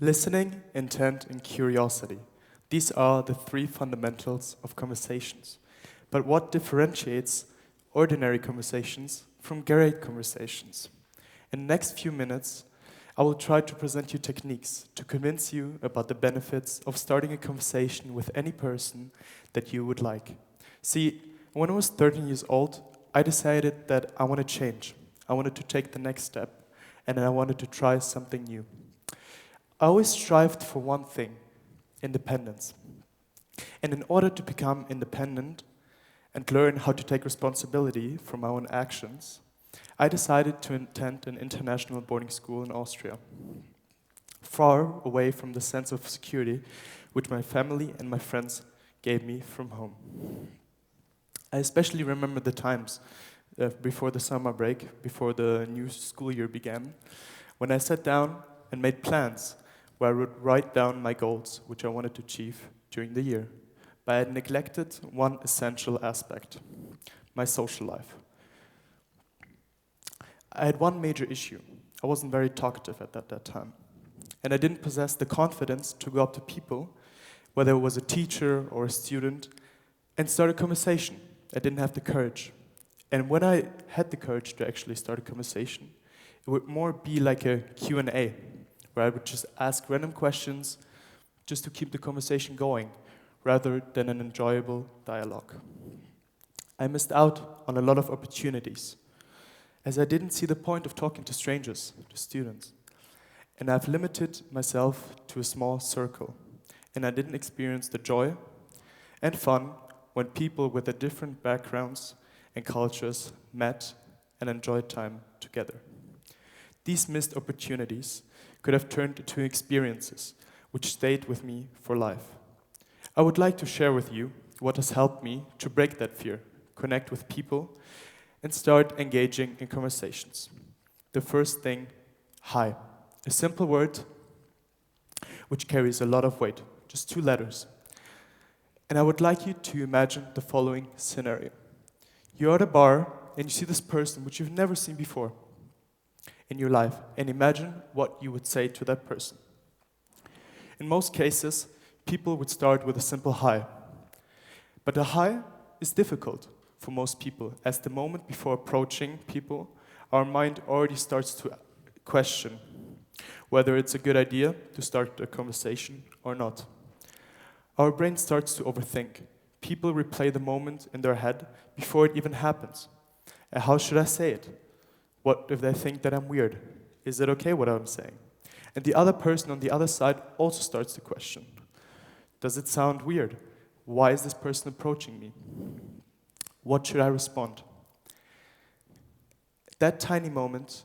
Listening, intent, and curiosity. These are the three fundamentals of conversations. But what differentiates ordinary conversations from great conversations? In the next few minutes, I will try to present you techniques to convince you about the benefits of starting a conversation with any person that you would like. See, when I was 13 years old, I decided that I want to change. I wanted to take the next step, and I wanted to try something new. I always strived for one thing: independence. And in order to become independent and learn how to take responsibility for my own actions, I decided to attend an international boarding school in Austria, far away from the sense of security which my family and my friends gave me from home. I especially remember the times before the summer break, before the new school year began, when I sat down and made plans where I would write down my goals which I wanted to achieve during the year. But I had neglected one essential aspect: my social life. I had one major issue. I wasn't very talkative at that time. And I didn't possess the confidence to go up to people, whether it was a teacher or a student, and start a conversation. I didn't have the courage. And when I had the courage to actually start a conversation, it would more be like a Q&A, where I would just ask random questions just to keep the conversation going, rather than an enjoyable dialogue. I missed out on a lot of opportunities, as I didn't see the point of talking to strangers, to students. And I've limited myself to a small circle, and I didn't experience the joy and fun when people with their different backgrounds and cultures met and enjoyed time together. These missed opportunities could have turned into experiences which stayed with me for life. I would like to share with you what has helped me to break that fear, connect with people, and start engaging in conversations. The first thing: hi. A simple word which carries a lot of weight, just 2 letters. And I would like you to imagine the following scenario. You're at a bar and you see this person which you've never seen before in your life, and imagine what you would say to that person. In most cases, people would start with a simple hi. But a hi is difficult for most people, as the moment before approaching people, our mind already starts to question whether it's a good idea to start a conversation or not. Our brain starts to overthink. People replay the moment in their head before it even happens. And how should I say it? What if they think that I'm weird? Is it okay what I'm saying? And the other person on the other side also starts to question. Does it sound weird? Why is this person approaching me? What should I respond? That tiny moment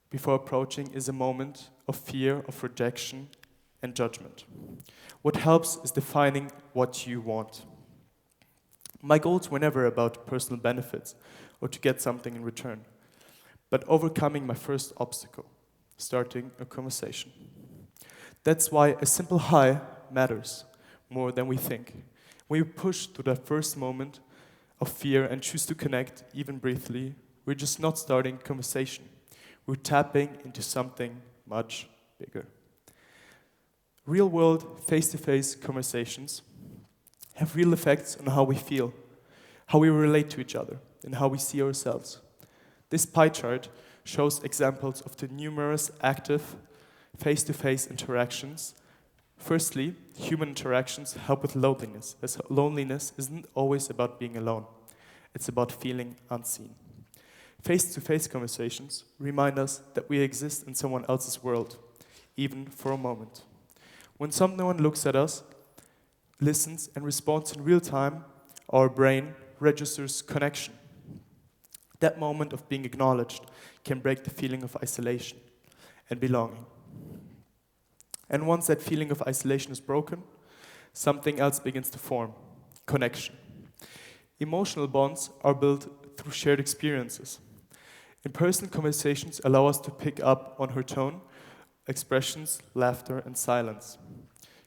before approaching is a moment of fear, of rejection, and judgment. What helps is defining what you want. My goals were never about personal benefits or to get something in return, but overcoming my first obstacle, starting a conversation. That's why a simple hi matters more than we think. When we push through that first moment of fear and choose to connect, even briefly, we're just not starting a conversation. We're tapping into something much bigger. Real-world, face-to-face conversations have real effects on how we feel, how we relate to each other, and how we see ourselves. This pie chart shows examples of the numerous active face-to-face interactions. Firstly, human interactions help with loneliness, as loneliness isn't always about being alone. It's about feeling unseen. Face-to-face conversations remind us that we exist in someone else's world, even for a moment. When someone looks at us, listens, and responds in real time, our brain registers connection. That moment of being acknowledged can break the feeling of isolation and belonging. And once that feeling of isolation is broken, something else begins to form: connection. Emotional bonds are built through shared experiences. In-person conversations allow us to pick up on her tone, expressions, laughter, and silence.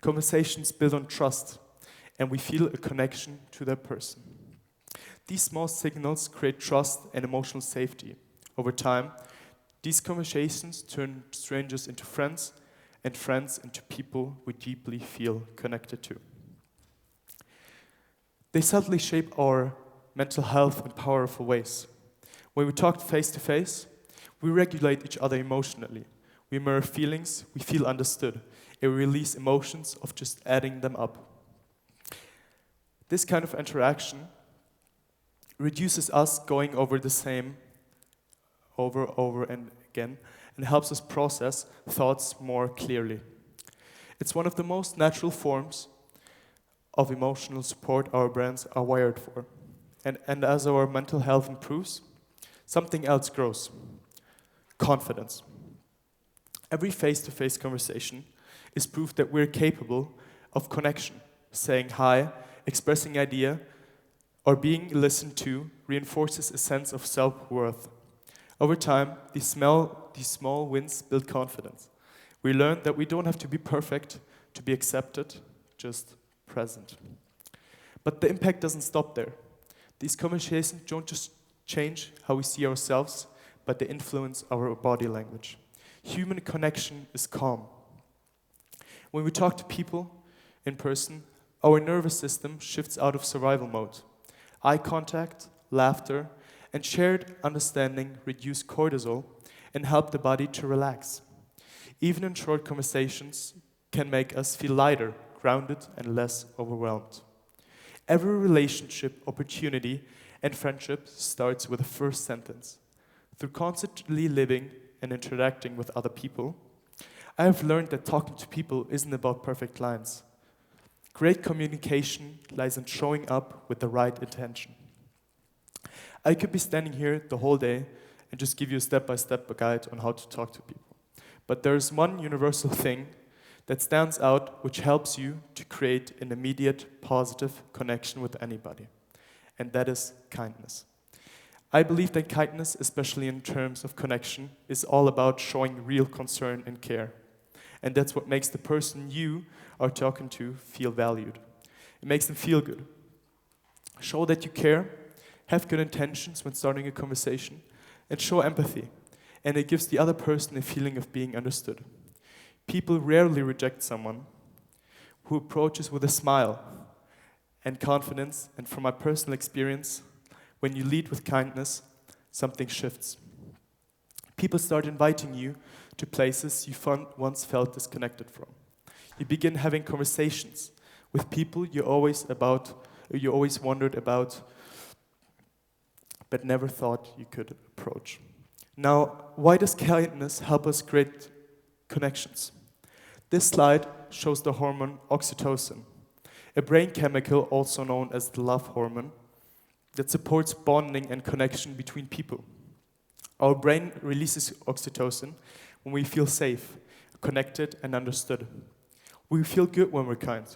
Conversations build on trust, and we feel a connection to that person. These small signals create trust and emotional safety. Over time, these conversations turn strangers into friends and friends into people we deeply feel connected to. They subtly shape our mental health in powerful ways. When we talk face to face, we regulate each other emotionally. We mirror feelings, we feel understood, and we release emotions of just adding them up. This kind of interaction reduces us going over the same over and again and helps us process thoughts more clearly. It's one of the most natural forms of emotional support our brains are wired for. And as our mental health improves, something else grows: confidence. Every face-to-face conversation is proof that we're capable of connection. Saying hi, expressing idea, or being listened to reinforces a sense of self-worth. Over time, these small wins build confidence. We learn that we don't have to be perfect to be accepted, just present. But the impact doesn't stop there. These conversations don't just change how we see ourselves, but they influence our body language. Human connection is calm. When we talk to people in person, our nervous system shifts out of survival mode. Eye contact, laughter, and shared understanding reduce cortisol and help the body to relax. Even in short conversations can make us feel lighter, grounded, and less overwhelmed. Every relationship, opportunity, and friendship starts with a first sentence. Through constantly living and interacting with other people, I have learned that talking to people isn't about perfect lines. Great communication lies in showing up with the right intention. I could be standing here the whole day and just give you a step-by-step guide on how to talk to people. But there's one universal thing that stands out which helps you to create an immediate positive connection with anybody, and that is kindness. I believe that kindness, especially in terms of connection, is all about showing real concern and care. And that's what makes the person you are talking to feel valued. It makes them feel good. Show that you care, have good intentions when starting a conversation, and show empathy. And it gives the other person a feeling of being understood. People rarely reject someone who approaches with a smile and confidence, and from my personal experience, when you lead with kindness, something shifts. People start inviting you to places you once felt disconnected from. You begin having conversations with people you always wondered about, but never thought you could approach. Now, why does kindness help us create connections? This slide shows the hormone oxytocin, a brain chemical also known as the love hormone, that supports bonding and connection between people. Our brain releases oxytocin when we feel safe, connected, and understood. We feel good when we're kind,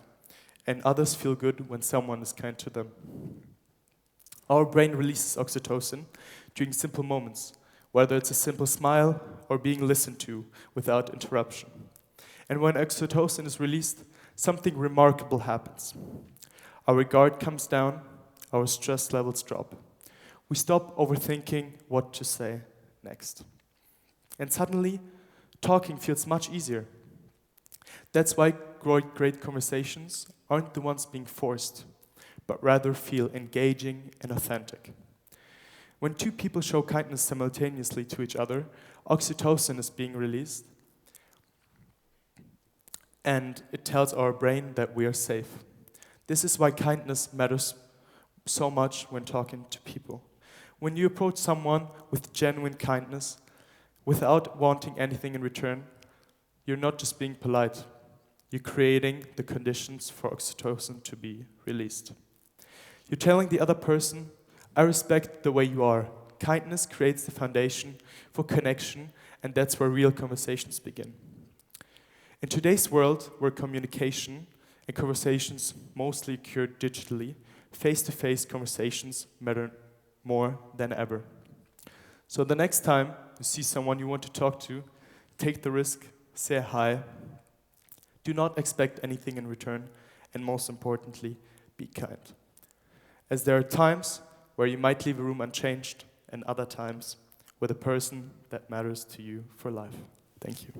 and others feel good when someone is kind to them. Our brain releases oxytocin during simple moments, whether it's a simple smile or being listened to without interruption. And when oxytocin is released, something remarkable happens. Our guard comes down, our stress levels drop. We stop overthinking what to say next. And suddenly, talking feels much easier. That's why great conversations aren't the ones being forced, but rather feel engaging and authentic. When two people show kindness simultaneously to each other, oxytocin is being released, and it tells our brain that we are safe. This is why kindness matters so much when talking to people. When you approach someone with genuine kindness, without wanting anything in return, you're not just being polite. You're creating the conditions for oxytocin to be released. You're telling the other person, I respect the way you are. Kindness creates the foundation for connection, and that's where real conversations begin. In today's world, where communication and conversations mostly occur digitally, face-to-face conversations matter more than ever. So the next time you see someone you want to talk to, take the risk, say hi. Do not expect anything in return, and most importantly, be kind. As there are times where you might leave a room unchanged, and other times with a person that matters to you for life. Thank you.